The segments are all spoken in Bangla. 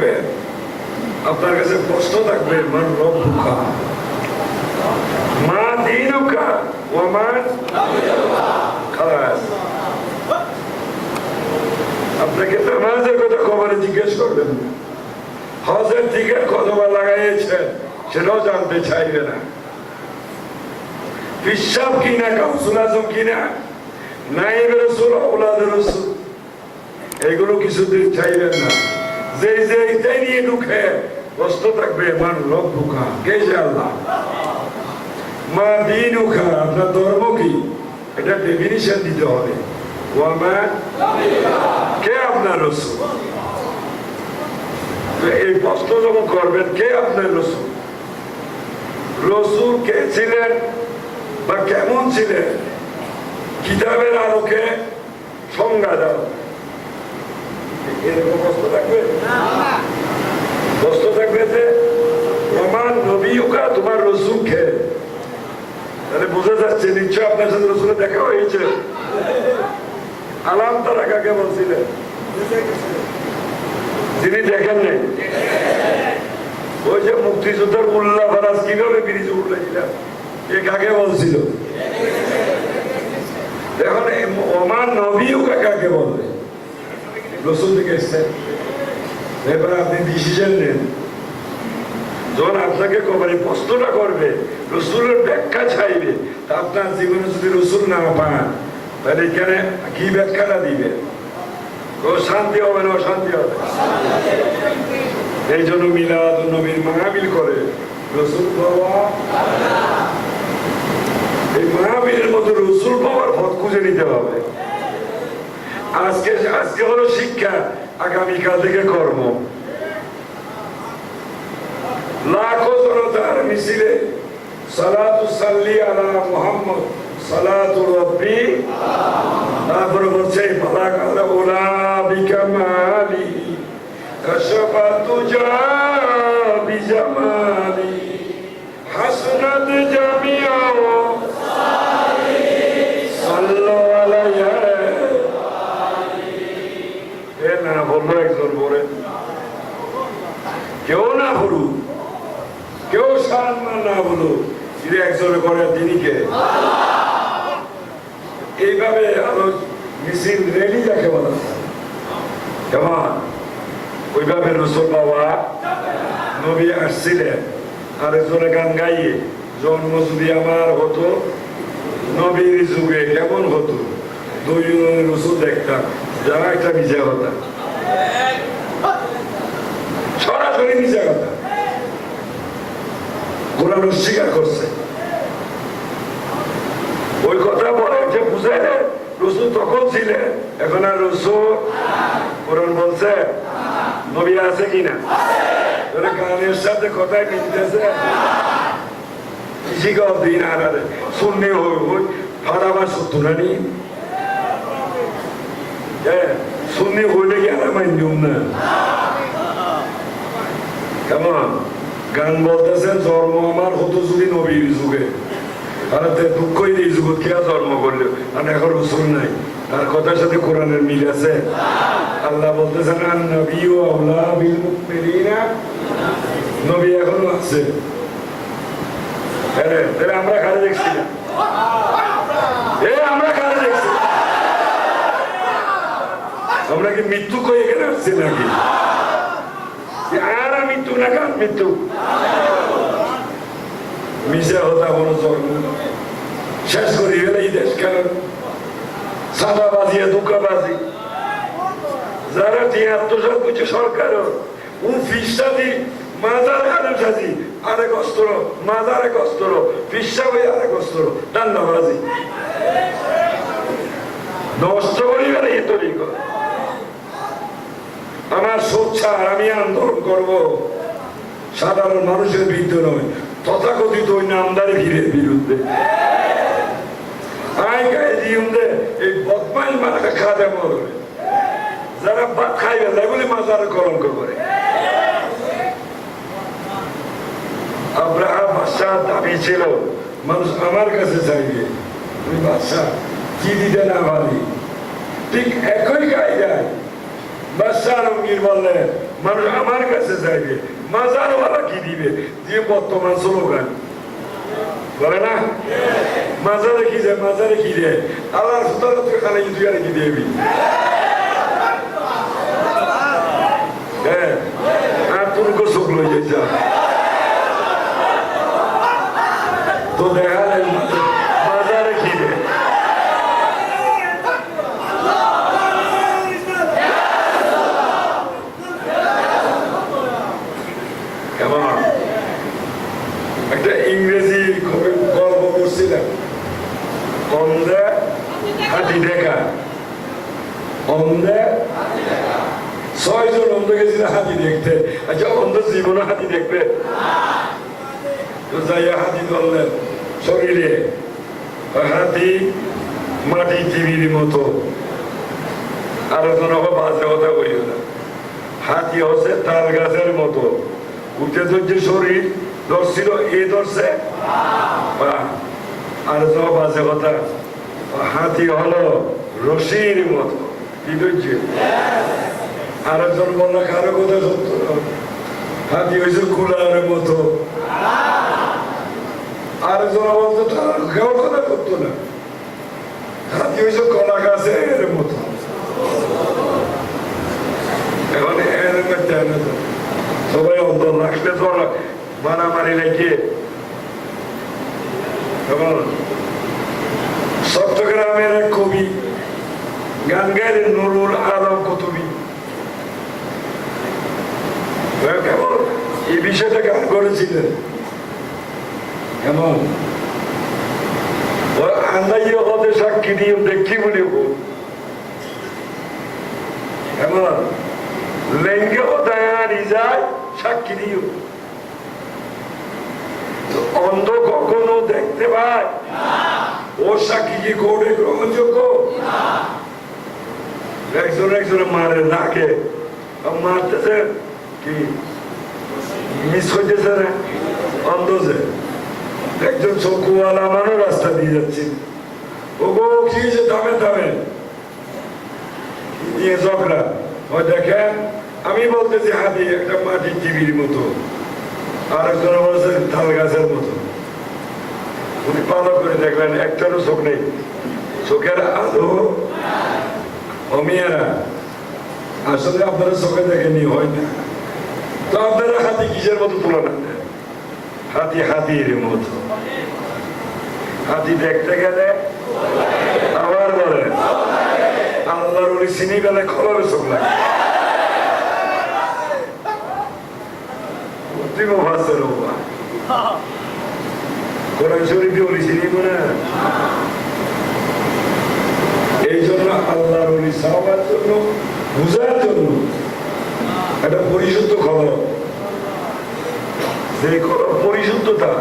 ঢুকবেন আপনার কাছে প্রশ্ন থাকবে মান রব্বুকা মা দীনুকা ওয়া মা খালাস। আপনাকে নামাজের কথা কবরে জিজ্ঞেস করবেন, হজের টিকিট কতবার লাগাইয়েছেন সেটাও জানতে চাইবে না, পিশাব কিনা কাউসুল আজম কিনা নাইব রাসূল আওলাদ রাসূল এগুলো কিছুদিন চাইবেন না। যে এটাই নিয়ে ঢুকে প্রশ্ন থাকবে মান রব্বুকা, কে যে আল্লাহ, মা দীনুকা আপনার ধর্ম কি, এটা ডেফিনিশন দিতে হবে, ওয়া মা কে আপনার রাসূল। এই প্রশ্ন যখন করবেন কে আপনার রাসূল, রাসূল কে ছিলেন বা কেমন ছিলেন, কিতাবের আলোকে সংজ্ঞা দাও, এরকম প্রশ্ন থাকবে। প্রশ্ন থাকবে যে আমার নবীকা তোমার রাসূল কে, তাহলে বোঝা যাচ্ছে নিশ্চয় আপনার সাথে রাসূলের দেখা হয়েছে। আলাম তারা কাকে বলছিলেন, যিনি দেখেন নাই, ওই যে মুক্তিযোদ্ধার উল্লাহ ফারাজ কিভাবে ব্রিজ উঠলেছিলেন এ কাকে বলছিল। এখন ওমান নবীও কাকে বলবে, রাসূল থেকে এসেছে। এবার আপনি ডিসিশন নেন, যখন আপনাকে কবরে প্রশ্নটা করবে রাসূলের ব্যাখ্যা চাইবে, তা আপনার জীবনে যদি রাসূল না পান তাহলে এখানে কি ব্যাখ্যাটা দিবে, শান্তি হবে না অশান্তি হবে। এই জন্য মিলাদ নবীর মাহফিল করে রাসূল পাওয়া, এই মাহফিলের মধ্যে রাসূল পাওয়ার পথ খুঁজে নিতে হবে। আজকে হলো শিক্ষা, আগামীকাল থেকে কর্ম। লাখো জনতার মিছিলে সালাতু সাল্লি আলা মুহাম্মদ সালাতু রব্বি, তারপরে বলছে বালাগাল উলা বিকামালি কাশফাতু জা বিজামালি হাসনাত জামিআ সাল্লু আলাইহি। এ না বললো একজন বলে, কেউ না বলুক, কেউ সম্মান না বলুক, তিনি একজনে করে তিনি কে। এইভাবে আলো মিছিল রেলি যাকে বলা কেমন, ওইভাবে রাসূল বাবা নবী আসছিলেন। আর একজনে গান গাইয়ে জন্ম যদি আমার হতো নবীর যুগে কেমন হতো, দুই রাসূল দেখতাম, যারা একটা মিছা কথা, সরাসরি মিছা কথা, কোরআন অস্বীকার করছে। ওই কথা বলে যে বুঝাই রাসূল তখন ছিলেন, এখন আর রাসূল। কোরআন বলছে নবী আছে কিনা, গানের সাথে কথায় মিলতেছে, শিখাও দিন আর শুনলে হই ফাড়াবার সত্তর আনি শুনলে হইলে কি আর মাইন্ডিম না। কেমন গান বলতেছেন, জন্ম আমার হতো যদি নবীর যুগে, আর দুঃখই এই যুগত কে জন্ম করলো, আর এখন রাসূল নাই, তার কথার সাথে কোরআনের মিল আছে। আল্লাহ বলতেছেন আন নবিয়্যু আওলা বিল মুমিনিনা, নবী এখনো আছে। তাহলে আমরা কারে দেখছি না, আমরা কারে দেখছি, আমরা কি মৃত্যু কই এখানে আসছি নাকি, আর মৃত্যু না কার মৃত্যু, মিশা হতা বড় জন্ম শেষ করি গেলে এই দেশ কেন সাদাবাজি ধোকাবাজি, যারা দিয়ে আত্মসাৎ করছে সরকার ও ফিসাদি মাজার খানে সাজি আরেক অস্ত্র, মাজার এক অস্ত্র, ফিসা হয়ে আরেক অস্ত্র, দান্দাবাজি নষ্ট করি গেলে এ তৈরি কর। আমার সোচ্ছা আমি আন্দোলন করব সাধারণ মানুষের বিরুদ্ধে নয়, তথাকথিত ওই নামদারি ভিড়ের বিরুদ্ধে। এই বদমাইশ মারাকে খাতে মরবে, যারা ভাত খাইবে এগুলি মাজার কলঙ্ক করে। আব্রাহাম বাদশাহ দাবি ছিল মানুষ আমার কাছে চাইবে, তুমি বাদশাহ কি দিতে না পারি, ঠিক একই কায়দায় বাদশাহ আলমগীর বললেন মানুষ আমার কাছে যাইবে, মাজারওয়ালা কি দিবে? যে বর্তমান স্লোগান বলে না, মাজারে কি যায়, মাজারে কি দেয়? আল্লাহ সুতরাং খানে তুই আর কি দেবি? হ্যাঁ, আর তোর চোখ লই যা তো দেখা যায় মাজারে কি দেয়? একটা ইংরেজি গল্প করছিলাম, অন্ধে হাতি দেখা। অন্ধে 6 জন অন্ধ গেছিল হাতি দেখতে। আচ্ছা, অন্ধ জীবনে হাতি দেখবে? তো যাইয়া হাতি ধরলেন শরীরে, হাতি মাটি টিভির মতো। আরো জন বাজে কথা বলিও না, হাতি হচ্ছে তাল গাছের মতো, উঠে ধরছে শরীর ধরছিল, এ ধরছে। আর তো বাজে কথা, হাতি হলো রশির মতো। কি ধরছে? আরেকজন বললো কারো কথা সত্য না, হাতি হয়েছে কুলার মতো। আরেকজন বলতো কেউ কথা করতো না, হাতি হয়েছে কলা গাছের মতো। এখন সবাই অন্তর রাখলে তো মারামারি লেগে। চট্টগ্রামের এক কবি গান গাইলেন, নুরুল আলম কুতুবী। কেমন এই বিষয়টা গান করেছিলেন, কেমন আন্দাজীয় হতে সাক্ষী দিয়ে দেখি বলে কেমন লেঙ্গেও দায়ারি যায় সাক্ষী দিও। অন্ধ কখনো দেখতে পায়, ও সাক্ষী কি কোর্টে গ্রহণযোগ্য? একজন একজনে মারে নাকে, মারতেছে কি মিস হইতেছে না, অন্ধ যে। একজন চকুওয়ালা মানুষ রাস্তা দিয়ে যাচ্ছে, ও গো কি হয়েছে, দামে দামে নিয়ে ঝগড়া। দেখেন আমি বলতেছি হাতি একটা মাটির টিভির মতো, আর একজন বলছে তাল গাছের মতো। উনি ভালো করে দেখলেন একটারও চোখ নেই, চোখের আলো অমিয়ারা আসলে আপনারা চোখে দেখেনি, হয় না তো আপনারা হাতি কিসের মতো তুলনা দেন? হাতি হাতির মতো। হাতি দেখতে গেলে আবার বলে আল্লাহর ওলি চিনি গেলে খলবে চোখ লাগে। কোরআন শরীফে ওলি চিনি না। এই জন্য আল্লাহর ওলি সাহাবার জন্য, বুঝার জন্য একটা পরিশুদ্ধ খবর, যে কলম পরিশুদ্ধতা,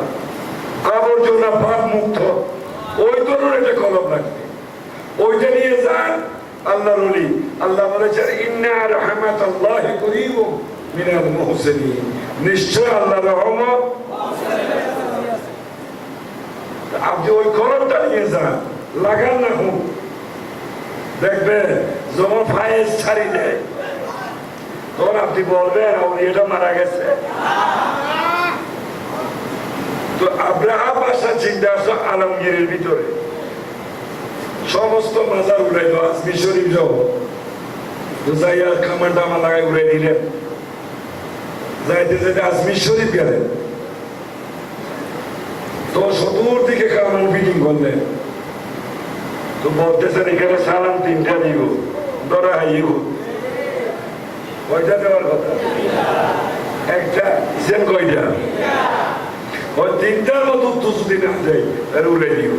আবর্জনা পাপ মুক্ত, ওই ধরনের একটা কলম লাগবে। ওইটা নিয়ে যান আল্লাহর ওলি। আল্লাহ বলেছেন ইন্না রাহমাতাল্লাহি করিবুম মিনাল মুহসিনিন, নিশ্চয় আল্লাহর রহমত। আপনি ওই কলমটা নিয়ে যান, লাগান না হোক, দেখবেন যখন ফায়েজ ছাড়ি দেয় তখন আপনি বলবেন এটা মারা গেছে। তো আব্রাহা বাসা চিন্তা আসো আলমগীরের ভিতরে, সমস্ত মাজার উড়াই দেওয়া, আজমির শরীফ যাও তো যাইয়া খামার টামা লাগাই উড়াই দিলেন। যাইতে যাইতে আজমির শরীফ গেলেন, তো চতুর দিকে খামার ফিটিং করলেন। তো বলতেছেন এখানে সালাম 3টা দিব, ধরা হাইব কয়টা দেওয়ার কথা? একটা ইসেন কয়টা? ওই 3টার মতো উত্তর যদি না যায় তাহলে উড়ে দিব।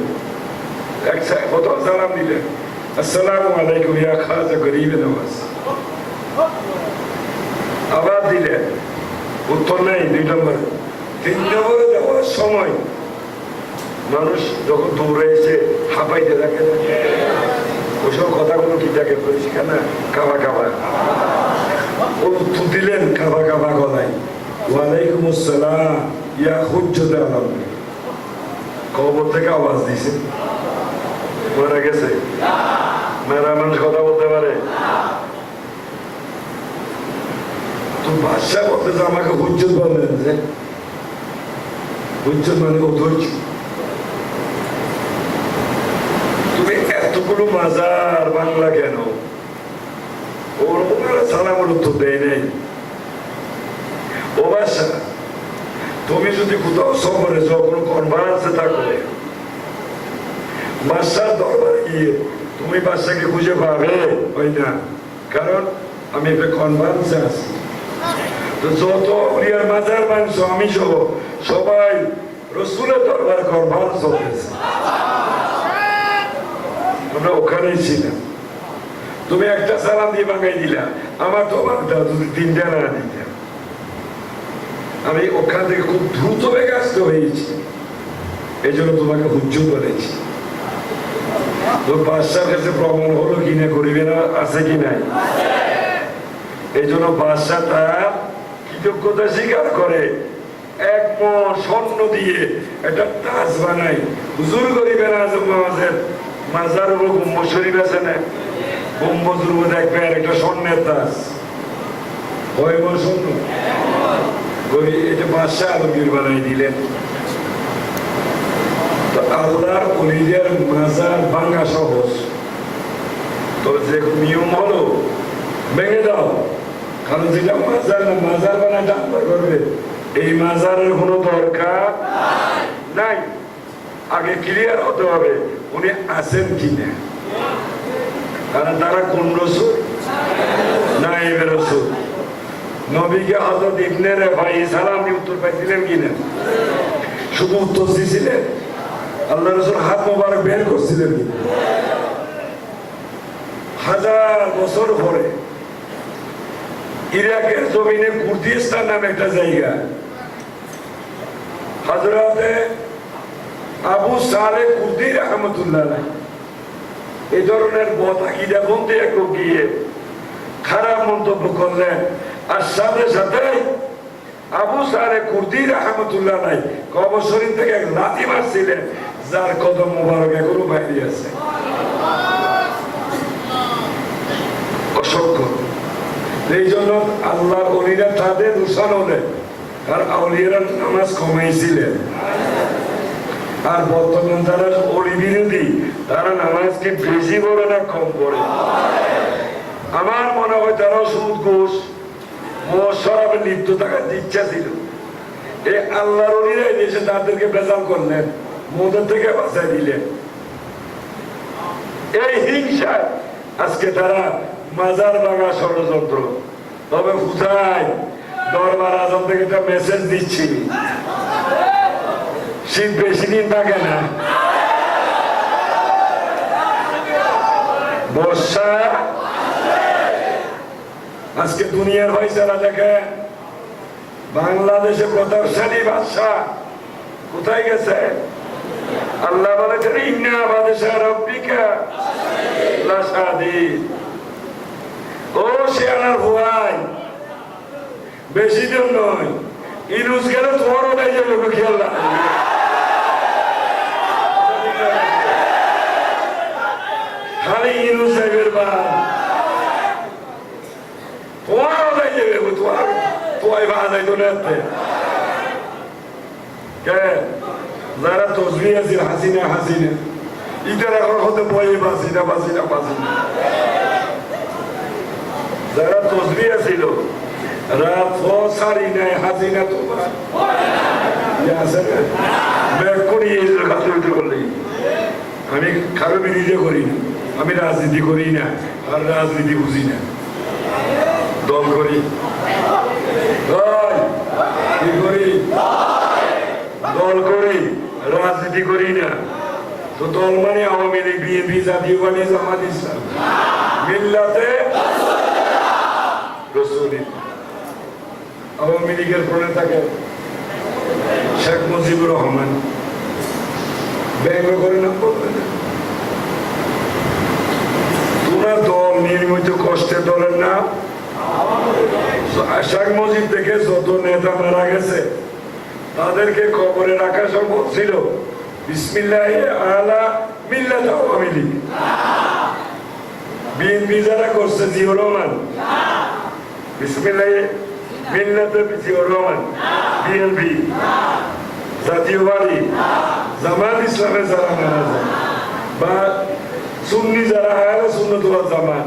প্রথম সালাম দিলেন আসসালামু আলাইকুম ইয়া খাজা গরিব নওয়াজ, আবার দিলেন উত্তর নেই। 2 নম্বর, 3 নম্বরে দেওয়ার সময় মানুষ যখন দৌড়ে এসে হাঁপাইতে থাকে, ওসব কথাগুলো কি থাকে পরিষ্কার না, কাবা কাবা। ও উত্তর দিলেন কাবা কাবা গলায়, ওয়ালাইকুম আসসালাম ইয়া হুজ্জত আলম। কবর থেকে আওয়াজ দিছে, মারা গেছে? মেরা মানুষ কথা বলতে পারে? তো বাদশাহ বলতেছে আমাকে হুজ্জত বললেন যে হুজ্জত মানে অধৈর্য। তুমি এতগুলো মাজার বাংলা কেন? ওনারা সালামের উত্তর দেয় নাই। ও বাদশাহ, তুমি যদি কোথাও সফরে যাও, কোনো কনফারেন্সে থাকো, বাদশার দরবারে গিয়ে তুমি বাদশাকে খুঁজে পাবে হয় না, কারণ আমি একটা কনফারেন্সে আছি। তো যত ওরিয়ার মাজার মানছো আমি সহ সবাই রসুলের দরবার কনফারেন্স চলতেছে, আমরা ওখানেই ছিলাম। তুমি একটা সালাম দিয়ে ভাঙাই দিলা, আমার তো বাগদা যদি তিনটা না দিতে, আমি ওখান থেকে খুব দ্রুত বেগে আসতে হয়েছি, এই জন্য তোমাকে হুজ্জত বলেছি। তো বাদশার কাছে প্রমাণ হলো কিনা, করিবে না আছে কি নাই, এই জন্য বাদশা তার কৃতজ্ঞতা স্বীকার করে এক মণ স্বর্ণ দিয়ে একটা তাজ বানাই। হুজুর করিবেন আজম নামাজের মাজার উপর গম্বুজ শরীফ আছে না, গম্বুজের উপর দেখবেন একটা স্বর্ণের তাজ, হয় মণ স্বর্ণ, এটা বাদশা আলমগীর বানাই দিলেন। তো আল্লাহর ওলিদের মাজার ভাঙা সহজ, তো যে নিয়ম হলো ভেঙে দাও, কারণ যেটা মাজার না, মাজার বানায় ডাক্তার করবে, এই মাজারের কোনো দরকার নাই। আগে ক্লিয়ার হতে হবে উনি আছেন কিনা, কারণ তারা কোন রসুল? নাইবে রসুল। নবীকে হযরত ইবনে রেফাই সালাম দিয়ে উত্তর পাইছিলেন কিনা? শুধু উত্তর দিয়েছিলেন? আল্লাহ রসুল হাত মোবারক বের করছিলেন কিনা? হাজার বছর পরে ইরাকের জমিনে কুর্দিস্তান নামে একটা জায়গা, হযরতে আবু সালেহ কুর্দি রাহমাতুল্লাহ আলাইহি এই ধরনের বদাকিদা বন্ধে এক গিয়ে খারাপ মন্তব্য করলেন, আর সাথে সাথে আবু সালেহ কুর্দি রাহমাতুল্লাহ আলাইহি কবর শরীফ থেকে এক লাথি মারছিলেন, যার কদম মোবারক এখনো বাইরে আছে। অসংখ্য। এই জন্য আল্লাহর ওলিরা তাদের দূষণ হলে, আর আউলিয়ারা নামাজ কমাইছিলেন, আর বর্তমান যারা ওলি বিরোধী তারা নামাজকে বেশি পড়ে না কম পড়ে। আমার মনে হয় তারা সুদ ঘুষ মদ শরাবে লিপ্ত থাকার ইচ্ছা ছিল, এই আল্লাহর ওলিরা এসে তাদেরকে বেজাল করলেন, মদের থেকে বাঁচাই দিলেন। এই হিংসায় আজকে তারা মাজার ভাঙা ষড়যন্ত্র। তবে কোথায় দরবার আজম থেকে একটা মেসেজ দিচ্ছি, শীত বেশি দিন থাকে না, বর্ষা আজকে দুনিয়ার ফয়সালা দেখে। বাংলাদেশে প্রতাপশালী বাদশা কোথায় গেছে? আল্লাহ বলেছেন ইন্না বাদশা রব্বিকা লাশাদীদ। ও শিয়ানার ভুয়াই, বেশি দিন নয়, ইনুস গেলে তোমারও নাই যাবে, খেয়াল রাখবে। খালি ইনুস সাহেবের বা তোমারও নাই যাবে, তোমার তোয়াই ভাজাই তো নেতে কে যারা তসবি আছে হাসিনা হাসিনা, ইটার এখন হতে বয়ে বাসিনা বাসিনা বাসিনা। যারা তসবি আছিল রাত সারি নাই হাসিনা, তোমার আছে না ব্যাগ করি করলেই। আমি কারো বিরোধী করি না, আমি রাজনীতি করি না, আর রাজনীতি বুঝি না, দল করি। কি করি? দল করি, রাজনীতি করি না। তো দল মানে আওয়ামী লীগ, বিএনপি, জাতীয় পার্টি, জামাত ইসলাম, মিল্লাতে রাসূলুল্লাহ। আওয়ামী লীগের প্রণেতাকে শেখ মুজিবুর রহমান ব্যঙ্গ করে না, বলবে না তোমার দল নিয়মিত কষ্টের দলের নাম। শেখ মুজিব থেকে যত নেতা মারা গেছে তাদেরকে কবরে রাখা সম্ভব ছিল বিসমিল্লাহ আলা মিল্লাত আওয়ামী লীগ। বিএনপি যারা করছে জিয়াউর রহমান বিসমিল্লাহ মিল্লাতে জিয়াউর রহমান, বিএনপি, জাতীয়বাদী, জামাত ইসলামের যারা মারা যায় বা সুন্নি যারা আহলে সুন্নাত ওয়াল জামাত,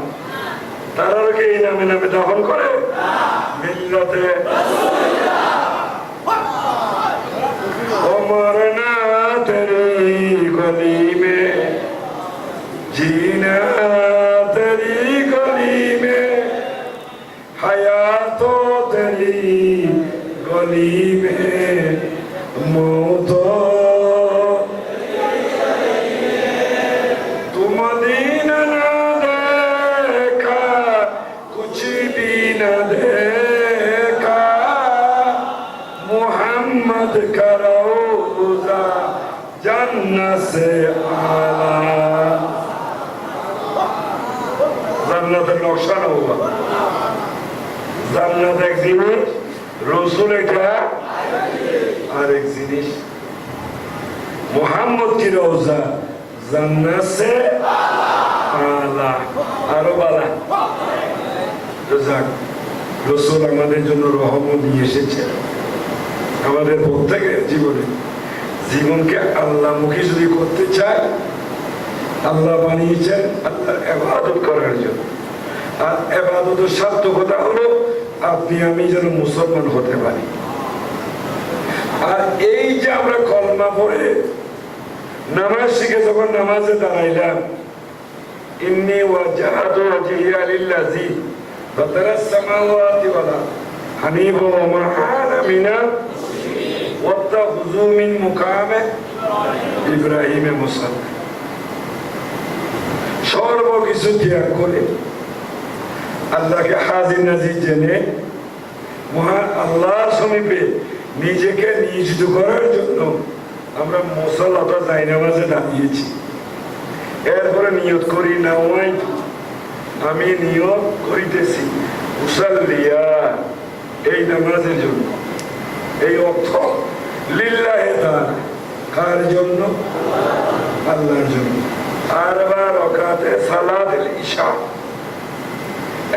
তারা কি এই নামে নামে দাফন করে? মিল্লাতে মরনা তেরি গলি মে, जीना तेरी गली में, हयात तेरी गली में, मौत तुम दीन न देखा, कुछ भी न देखा, मोहम्मद का रोज़ा जन्नत से आला, জান্নাতের নকশা না হোক, জান্নাত এক জিনিস, রসুল এটা আরেক জিনিস। মুহাম্মদ কি রওজা, জান্নাত সে আলা, আরো বালা। যাক, রসুল আমাদের জন্য রহমত নিয়ে এসেছে। আমাদের প্রত্যেকের জীবনকে আল্লাহমুখী যদি করতে চায়, আল্লাহ বানিয়েছেন আল্লাহর ইবাদত করার জন্য। আর ইবাদতের সার্থকতা হলো আপনি আমি যেন মুসলমান হতে পারি। আর এই যে আমরা কলমা পড়ে নামাজ শিখে যখন নামাজে দাঁড়াইলাম, ইন্নী ওয়াজহাতু ওয়াজহিয়া লিল্লাযী ফাতারাস সামাওয়াতি ওয়াল আরদ হানিফা ওয়া মা আনা মিনাল মুশরিকিন ওয়াত্তাখিযু মিন মুকামে ইব্রাহিম মুসাল্লা। সর্বকিছু ত্যাগ করে আল্লাহকে হাজির নাজির জেনে মহান আল্লাহর সমীপে নিজেকে নিয়োজিত করার জন্য আমরা মুসাল্লা জায়নামাজে দাঁড়িয়েছি। এরপরে নিয়ত করি না, আমি নিয়ত করিতেছি মুসাল্লিয়া, এই নামাজের জন্য। এই অর্থ লিল্লাহে তাআলা, কার জন্য? আল্লাহর জন্য। আরবা রাকাতে সালাতুল ইশা,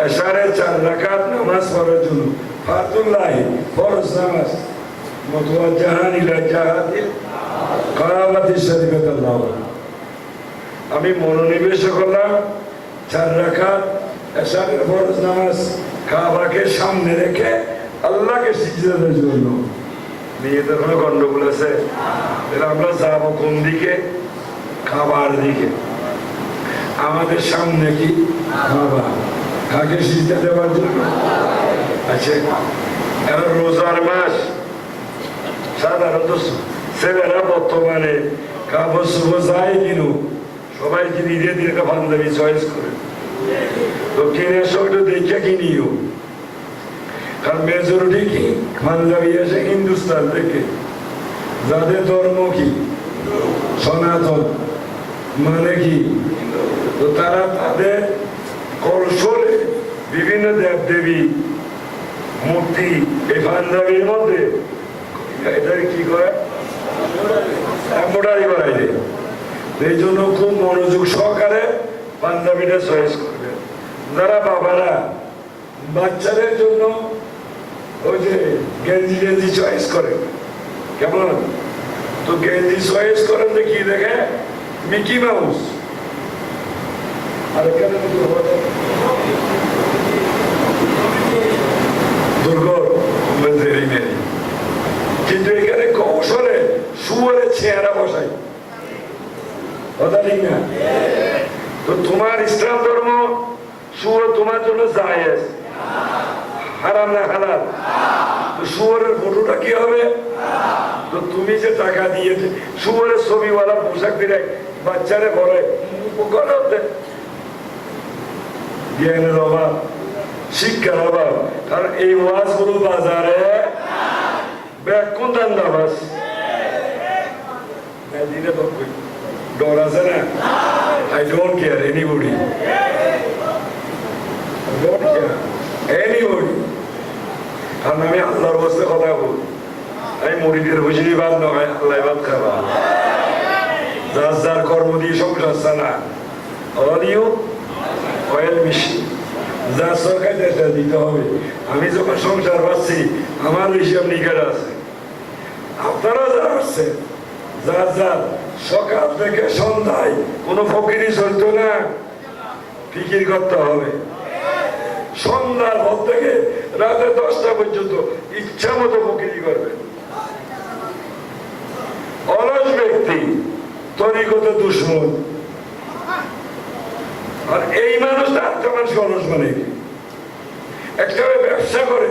এশারে 4 রাকাত নামাজ পড়ার জন্য। ফারদুল্লাহ, ফরজ নামাজ, মুতাওয়াজ্জিহান ইলা জিহাদিল কামাতিশ শরীফাত আল্লাহ। আমি মনোনিবেশ করলাম 4 রাকাত এশারের ফরজ নামাজ কাবাকে সামনে রেখে আল্লাহকে সিজদার জন্য। নিয়তের কোনো গন্ডগোল আছে? তাহলে আমরা যাবো কোন দিকে? খাবার দিকে। আমাদের সামনে কি খাবার, কাকে সিজদা দেওয়ার জন্য? আচ্ছা, এখন রোজার মাস, সাধারণত ছেলেরা বর্তমানে কাপড় চোপড় যায় কিনো, সবাই কি ধীরে ধীরে পাঞ্জাবি চয়েস করে, তো কিনে সবটা দেখে কিনিও। কারণ মেজরিটি কি পাঞ্জাবি এসে হিন্দুস্তান থেকে, যাদের ধর্ম কি সনাতন, মানে কি, তো তারা তাদের কৌশলে বিভিন্ন দেব দেবী মূর্তি এই পাঞ্জাবির মধ্যে এটা কি করে, এমব্রয়ডারি করাই দেয়। এই জন্য খুব মনোযোগ সহকারে পাঞ্জাবিটা চয়েস করবে। যারা বাবারা বাচ্চাদের জন্য ওই যে গেঞ্জি গেঞ্জি চয়েস করে, কেমন তো গেঞ্জি চয়েস করেন যে কি দেখে, মিকি মাউস। আর এখানে কিন্তু এখানে কৌশলে শুয়ারের চেহারা বসাই, কথা ঠিক না? তো তোমার ইসলাম ধর্ম শুয়োর তোমার জন্য জায়েজ, হারাম না হালাল? তো শুয়োরের ফটোটা কি হবে? তো তুমি যে টাকা দিয়েছে শুয়োরের ছবিওয়ালা পোশাক দিয়ে বাচ্চারে ভরে জ্ঞানের অভাব, শিক্ষার অভাব। কারণ এই ওয়াজগুলো বাজারে ব্যাকুন দান্দাবাজ ডর আছে না? I don't care anybody. I don't care anybody. কারণ আমি আল্লাহর বসতে কথা বল, আমি মরিদের বুঝিনি বাদ নয়, আল্লাহ বাদ খাবা। যার যার কর্ম দিয়ে সংসার চালা, অডিও অয়েল মেশিন যা সরকার এটা দিতে হবে। আমি যখন সংসার পাচ্ছি আমার হিসাব নিকার আছে, আপনারা যারা আসছে যার যার সকাল থেকে সন্ধ্যায় কোনো ফকিরি চলতো না, ফিকির করতে হবে। সন্ধ্যার পর থেকে রাতে 10টা পর্যন্ত ইচ্ছা মতো ফকিরি করবে। অলস ব্যক্তি তরিকত দুশ্মন। আর এই মানুষটা আত্মা মানুষকে অলস মানে কি? একটা ব্যবসা করে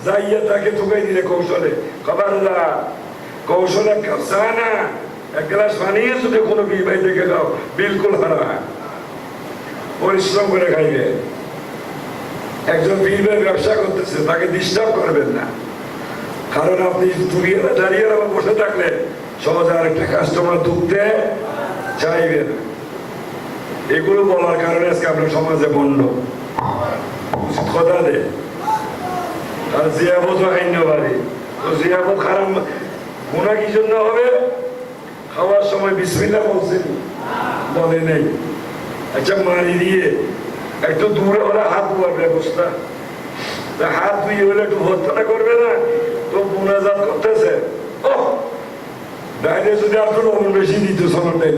যাইয়া তাকে ঠুকাই দিলে কৌশলে, খবরদার কৌশলে চা না, এক গ্লাস পানি যদি কোনো বিবাহ থেকে দাও বিলকুল হারা, পরিশ্রম করে খাইবে। একজন বিবাহ ব্যবসা করতেছে, তাকে ডিস্টার্ব করবেন না, কারণ আপনি দাঁড়িয়ে আবার বসে থাকলে সহজে আরেকটা কাস্টমার ঢুকতে চাইবে না। এগুলো বলার কারণে আজকে আমরা সমাজে বন্ধ কথা দেয়। আর জিয়াবত খাইন্য পারি তো জিয়াবত খারাপ গুণা কি জন্য হবে? খাওয়ার সময় বিসমিল্লাহ বলছেন, বলে নেই। আচ্ছা মারি দিয়ে একটু দূরে হলে হাত ধোয়ার ব্যবস্থা, হাত ধুয়ে হলে একটু ভর্তনা করবে না, তো মোনাজাত করতেছে। ও ডাইনে যদি আপনার লবণ বেশি দিত সনটাই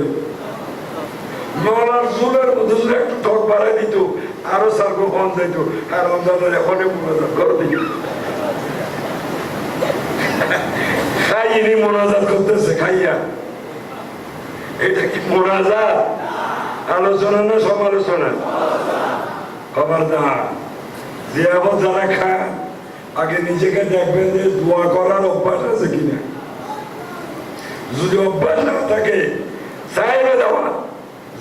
নলার চুলের মধ্যে যদি একটু ঠক বাড়াই দিত আরো সার্গ কম যাইত, আর রমজানের এখনই মোনাজাত করে দিত। খাইনি মোনাজাত করতেছে খাইয়া, এটা কি মোনাজাত? আলোচনা না সমালোচনা? খবরদার জিয়াবত যারা খান আগে নিজেকে দেখবেন যে দোয়া করার অভ্যাস আছে কিনা। যদি অভ্যাস না থাকে চাইবে দেওয়া,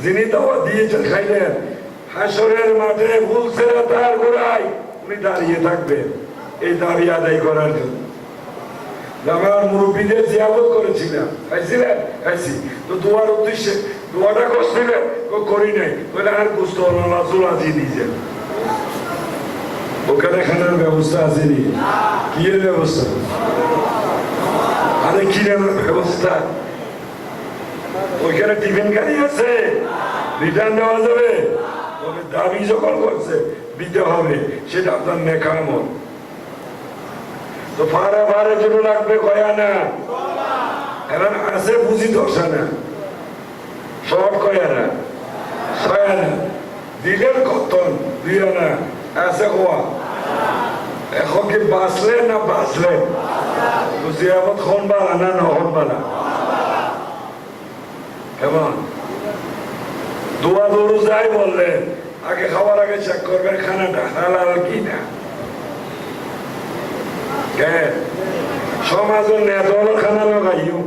যিনি দেওয়া দিয়েছেন খাইলেন, হাসরের মাঠে ভুলছেরা তার গোড়ায় উনি দাঁড়িয়ে থাকবেন এই দাবি আদায় করার জন্য। আমার মুরব্বীদের জিয়াবত করেছিলাম, খাইছিলেন? খাইছি। তো দোয়ার উদ্দেশ্যে দোয়াটা করছিলেন? করি নাই, বলে আর বুঝতে হলো না, চুলা দিয়ে দিয়েছেন। ওখানে খানার ব্যবস্থা আসেনি? কি এর ব্যবস্থা? আরে কি ব্যবস্থা? ওইখানে টিফিন গাড়ি আছে, রিটার্ন দেওয়া যাবে। তবে দাবি যখন করছে দিতে হবে, সেটা আপনার নেকামত। তো ফারা ফারের জন্য লাগবে কয়া না, এখন আছে বুঝি দশা না, শর্ট কয়া না, ছয়া না, দিলের কতন দিয়া না, আছে কোয়া। এখন কি বাঁচলেন না বাঁচলেন? তো জিয়াবত খন বালা না নহন বালা? কেমন দোয়া দৌড় যাই বললেন, আগে খাওয়ার আগে চেক করবেন খানাটা হালাল কি না। সমাজের নেতা হলো খানা লাগাইও,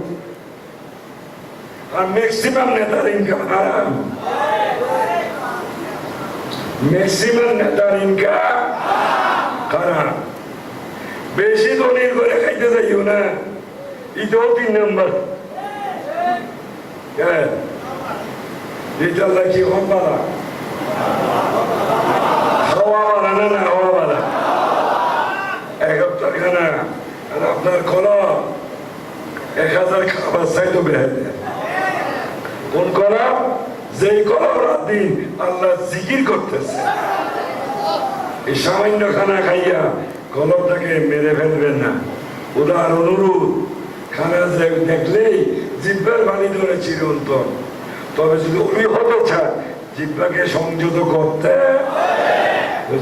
আর ম্যাক্সিমাম নেতার ইনকাম হারাম। ম্যাক্সিমাম নেতার ইনকাম হারাম। বেশি দলিল করে খাইতে যাইও না, এটাও 3 নম্বর। এটা কি হন পালা হাওয়া বালা না, না হাওয়া বালা 1 হপ্তাহ খানা, আর আপনার কলম 1000 খাবার চাইতো বেহার। কোন কলম? যেই কলম রাত দিন আল্লাহ জিকির করতেছে। এই সামান্য খানা খাইয়া কলমটাকে মেরে ফেলবেন না। উদার অনুরোধ, খানা দেখলেই জিব্বার বাণী ধরে চিরন্তন। তবে যদি উনি হতে চান জিব্বাকে সংযত করতে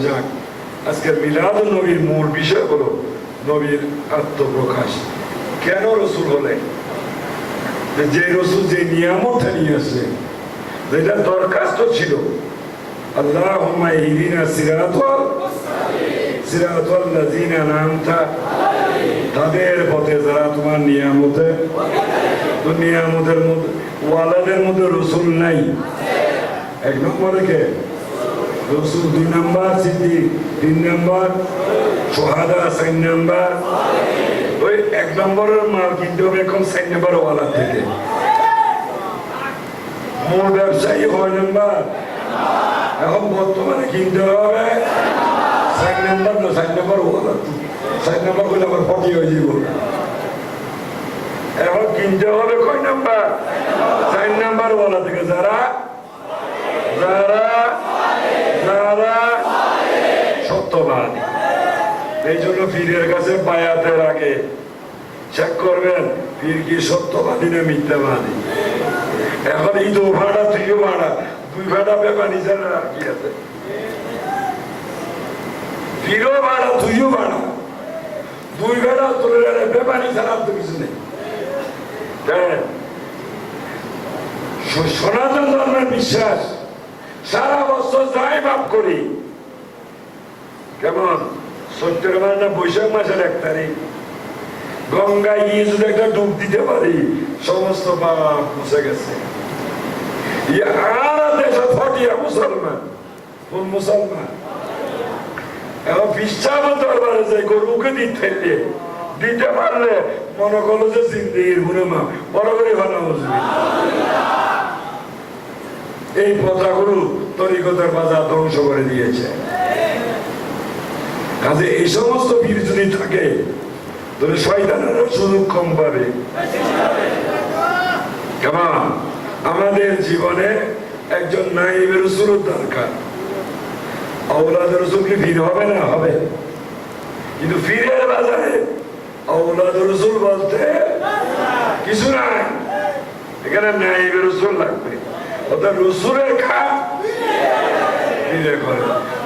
যাক। আজকের মিলাদুন নবীর মূল বিষয় হলো নবীর আত্মপ্রকাশ। কেন রসুল হলেন? যে রসুল যে নিয়ামত নিয়ে আসে, যেটা দরখাস্ত ছিল, আল্লাহুম্মা ইহদিনা সিরাতাল লাযিনা আন'আমতা, তাদের পথে যারা তোমার নিয়ামতে। তো নিয়ামতের মধ্যে ওয়ালাদের মধ্যে রসুল নাই। 1 নম্বরে কে? রসুল। 2 নম্বর সিদ্দিক, 3 নম্বর সুহাদা, 4 নম্বর। ওই 1 নম্বরের মাল কিনতে হবে এখন 4 নম্বর ওয়ালার থেকে। মূল ব্যবসায়ী 6 নম্বর, এখন বর্তমানে কিনতে হবে 4 নম্বর না 4 নম্বর ওয়ালার। 4 নম্বর করলে আবার 40 হয়ে যাব। এখন কিনতে হবে কয় নাম্বার? 4 নাম্বার ওয়ালা থেকে। যারা যারা যারা মিথ্যাবাদী। এই জন্য পীরের কাছে বায়াতের আগে চেক করবেন পীর কি সত্যবাদী না মিথ্যাবাদী। এখন এই তো ভাড়া তুইও ভাড়া, দুই ভাড়া ব্যাপার নিজের আর কি আছে। পীরও ভাড়া তুইও ভাড়া, দুই ভাড়া তোর ব্যাপার ছাড়া তো কিছু নেই। সনাতন ধর্মের বিশ্বাস সারা বছর যাই মাপ করি। কেমন সত্যের মানে বৈশাখ মাসের 1 তারিখ গঙ্গায় গিয়ে যদি একটা ডুব দিতে পারি সমস্ত পাপ মুছে গেছে। আর দেশে ফটিয়া মুসলমান, কোন মুসলমান এখন বিশ্বাস দরবারে যে গরুকে দিতে পারলে মনে করলো যে জিন্দিগির গুণে মা বড় করে ভালো বুঝবি। এই প্রথাগুলো তরিকতের বাজার ধ্বংস করে দিয়েছে। কাজে এই সমস্ত পীর যদি থাকে তাহলে শয়তানেরও সুযোগ কম পাবে। কেমন আমাদের জীবনে একজন নাইবে রাসূলের দরকার। আওলাদ রাসূল কি পীর হবে না? হবে। কিন্তু পীরের বাজারে আওলাদ রাসূল বলতে কিছু নাই, এখানে নাইবে রাসূল লাগবে। অর্থাৎ রাসূলের কাজ পীরে করে।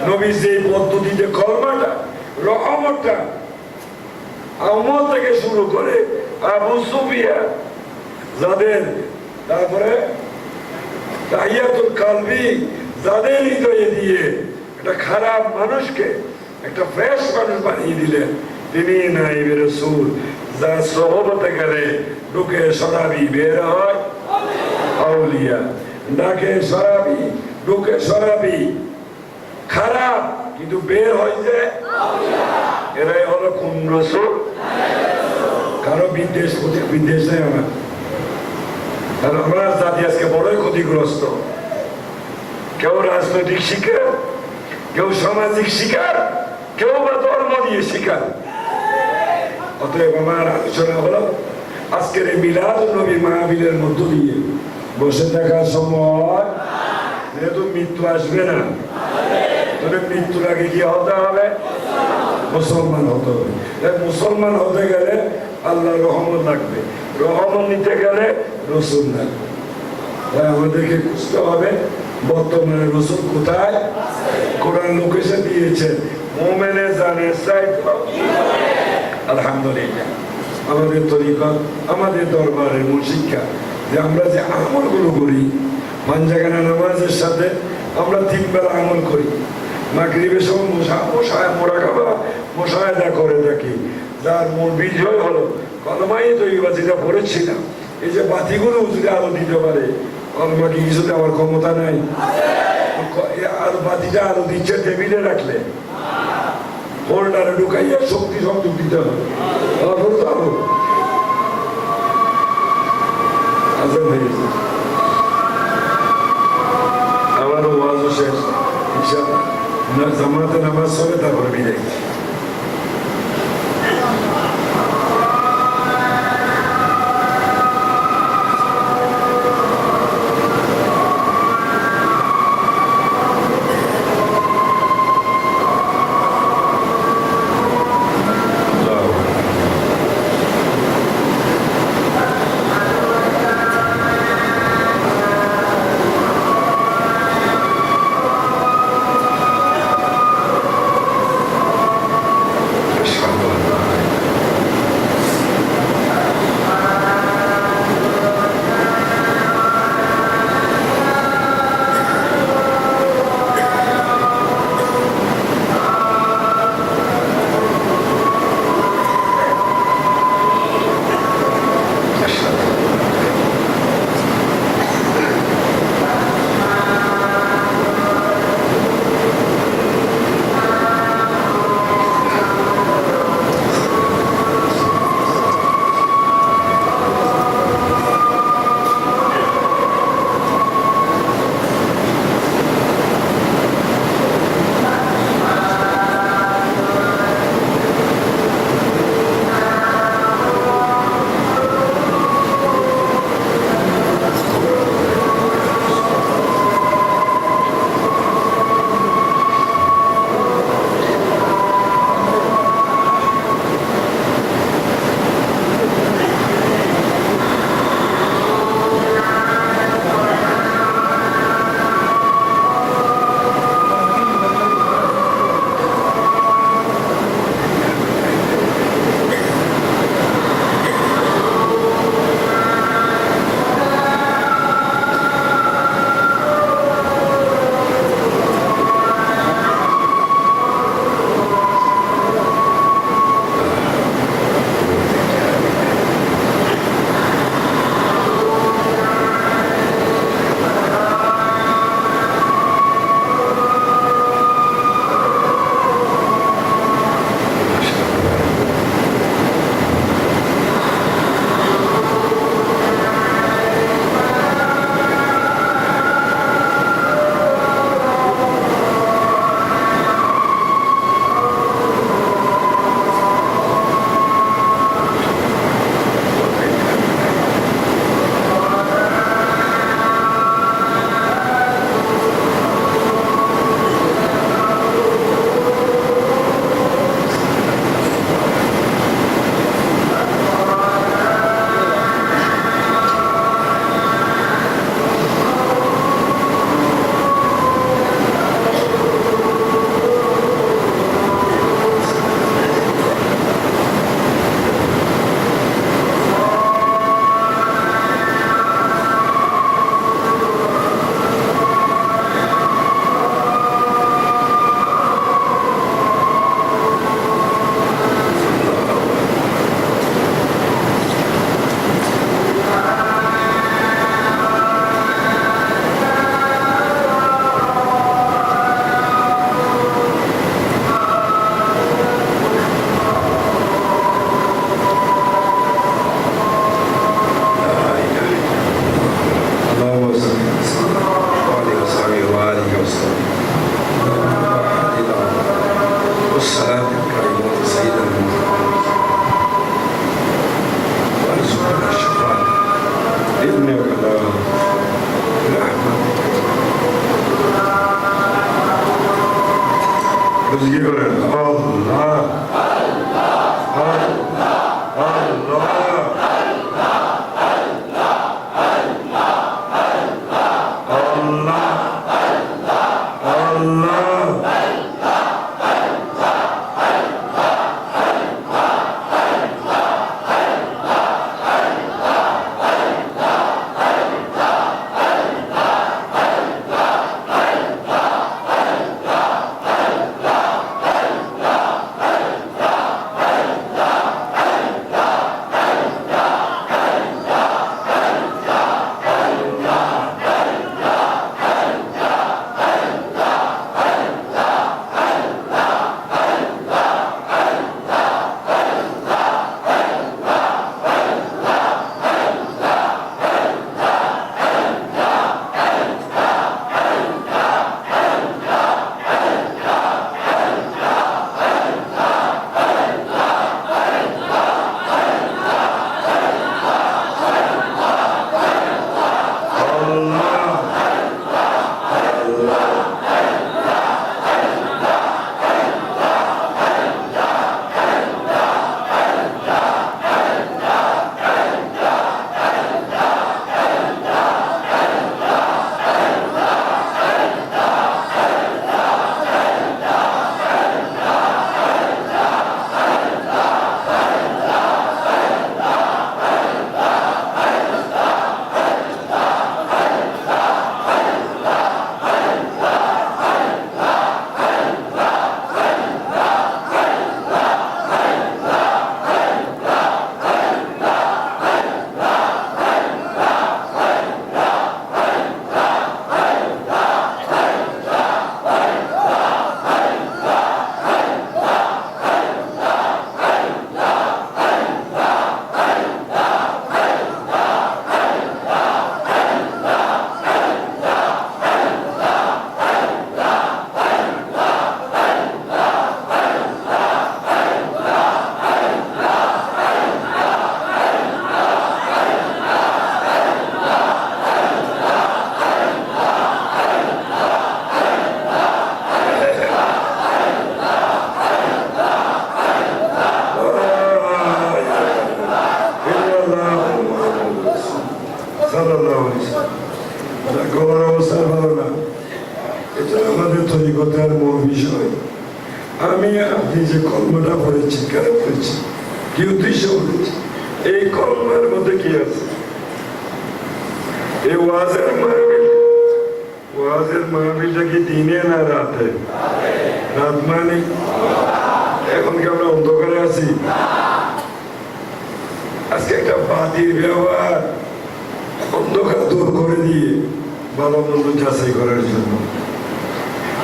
নবী যে পদ্ধতিতে কলমাটা রহমতটা আমল থেকে শুরু করে আবু সুফিয়ান যাদের, তারপরে তাহিয়াতুল কালবি যাদের হৃদয়ে দিয়ে একটা খারাপ মানুষকে একটা ফ্রেশ মানুষ বানিয়ে দিলেন, তিনি নাইবে রাসূল। যার সহবতে গেলে ঢুকে শরাবি বের হয় আউলিয়া, ডাকে শরাবি ঢুকে শরাবি, খারাপ কিন্তু বের হয় যে এরাই হলো কোন রাসূল। কারো বিদ্বেষ নেই আমার। আর আমরা জাতি আজকে বড়ই ক্ষতিগ্রস্ত। কেউ রাজনৈতিক শিকার, কেউ সামাজিক শিকার, কেউ বা ধর্ম দিয়ে শিকার। অতএব আমার আলোচনা হলো আজকের এই মিলাদ নবী মাহফিলের মধ্য দিয়ে বসে থাকার সময় যেহেতু মৃত্যু আসবে না, তবে মৃত্যুর আগে কি হতে হবে? মুসলমান হতে হবে। মুসলমান হতে গেলে আল্লাহ রহমত লাগবে, রহমত নিতে গেলে রসুল লাগবে। তাই আমাদেরকে বুঝতে হবে বর্তমানে রসুল কোথায়। কোরআন লোকেশন দিয়েছে মুমিনে জানে চাইতো। আলহামদুলিল্লাহ আমাদের তরিকত, আমাদের দরবারের মূল শিক্ষা যে আমরা যে আমলগুলো করি, পাঞ্জাগানা নামাজের সাথে আমরা 3 বেলা আমল করি। মাগরিবের সময় মুশাহাদা করে থাকি। যার মূল বিজয় হলো কলমাই তৈবা যেটা পড়েছিলাম, এই যে বাতিগুলো যদি আলো দিতে পারে, কলমা কি কিছু দেওয়ার ক্ষমতা নাই? আর বাতিটা আলো দিচ্ছে টেবিলে রাখলে, হোল্ডারে ঢুকাইয়া শক্তি সংযোগ দিতে হবে। আমার ওয়াজও শেষ, জামাতে নামাজ হবে, তারপরে বিদায়। কি করেন আল্লাহ আল্লাহ আমি আপনি যে কলমাটা পড়েছি কেন পড়েছি কি উদ্দেশ্য বলেছি এই কলমার মধ্যে কি আছে এই ওয়াজের মাহফিলটা কি দিনে না রাতে রাত মানে এখন কি আমরা অন্ধকারে আছি আজকে একটা বাতির ব্যবহার অন্ধকার দূর করে দিয়ে ভালো মন্দ যাচাই করার জন্য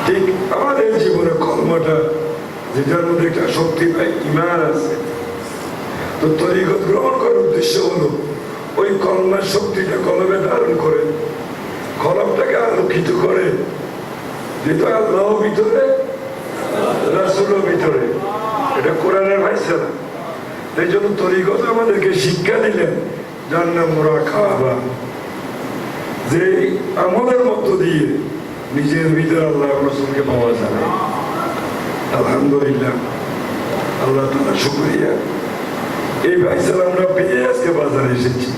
ঠিক আমাদের জীবনে কলমাটা যেটার মধ্যে একটা শক্তি পাই ইমান আছে তো তরিকত গ্রহণ করার উদ্দেশ্য হলো ওই কলমার শক্তিটা কলমে ধারণ করে কলমটাকে আলোকিত করে যেহেতু আল্লাহ ভিতরে রাসূলও ভিতরে এটা কোরআনের ভাইসালা এই জন্য তরিকত আমাদেরকে শিক্ষা দিলেন যার নাম মুরাকাবা যে আমলের মধ্য দিয়ে নিজের ভিতরে আল্লাহ রাসূলকে পাওয়া যাবে আলহামদুলিল্লাহ আল্লাহ তাআলা শুকরিয়া এই ভাইসালা আমরা পেয়ে আজকে বাজারে এসেছি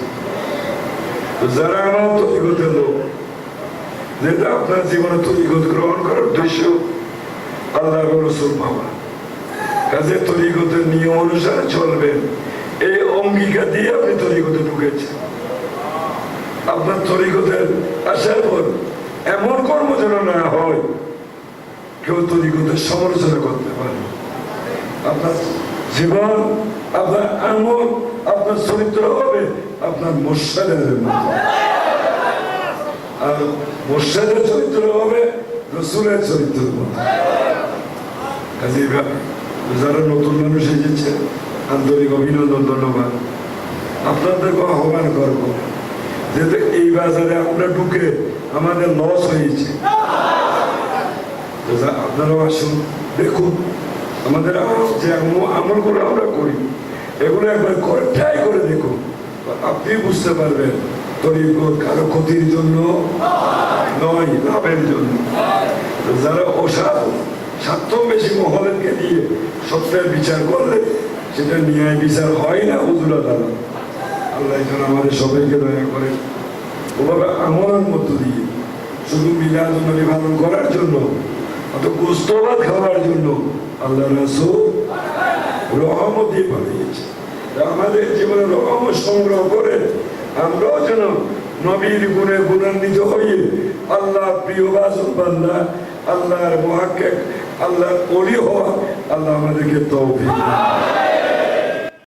তো যারা আমার তরিকতের লোক যেটা আপনার জীবনে তরিকত গ্রহণ করার উদ্দেশ্য আল্লাহ রাসূল পাওয়া কাজে তরিকতের নিয়ম অনুসারে চলবেন এই অঙ্গীকার দিয়ে আপনি তরিকতে ঢুকেছেন আপনার তরিকতের আসার পর এমন কর্ম যেন না হয় কেউ তরিকতের সমালোচনা করতে পারে আপনার জীবন আপনার আমল আপনার চরিত্র হবে আপনার মুর্শিদের মতো আর মুর্শিদের চরিত্র হবে রাসূলের চরিত্রের মতো কাজে যারা নতুন মানুষ এসেছে আন্তরিক অভিনন্দন ধন্যবাদ আপনাদেরকে আহ্বান করবো যেহেতু এই বাজারে আমরা ঢুকে আমাদের লস হয়েছে আপনারাও আসুন দেখুন আমাদের যে আমলগুলো আমরা করি এগুলো একবার করে ট্রাই করে দেখুন আপনি বুঝতে পারবেন তরিকত কারো ক্ষতির জন্য নয় লাভের জন্য যারা অসাধু স্বার্থ বেশি মহলেরকে দিয়ে সত্যের বিচার করলে সেটা ন্যায় বিচার হয় না হুজুর আল্লাহ। আল্লাহ যেন আমাদের সবাইকে দয়া করেন ওভাবে আমলের মধ্য দিয়ে শুধু মিলাদুন্নবী পালন করার জন্য অত গোস্তবাদ খাওয়ার জন্য আল্লাহ রাসূল রহমত দিয়ে পাঠিয়েছে। আমাদের জীবনে রহমত সংগ্রহ করে আমরাও যেন নবীর গুণে গুণান্বিত হয়ে আল্লাহ প্রিয় বাসুল বান্দা আল্লাহর মুহাক্কিক আল্লাহর ওলি হওয়া আল্লাহ আমাদেরকে তৌফিক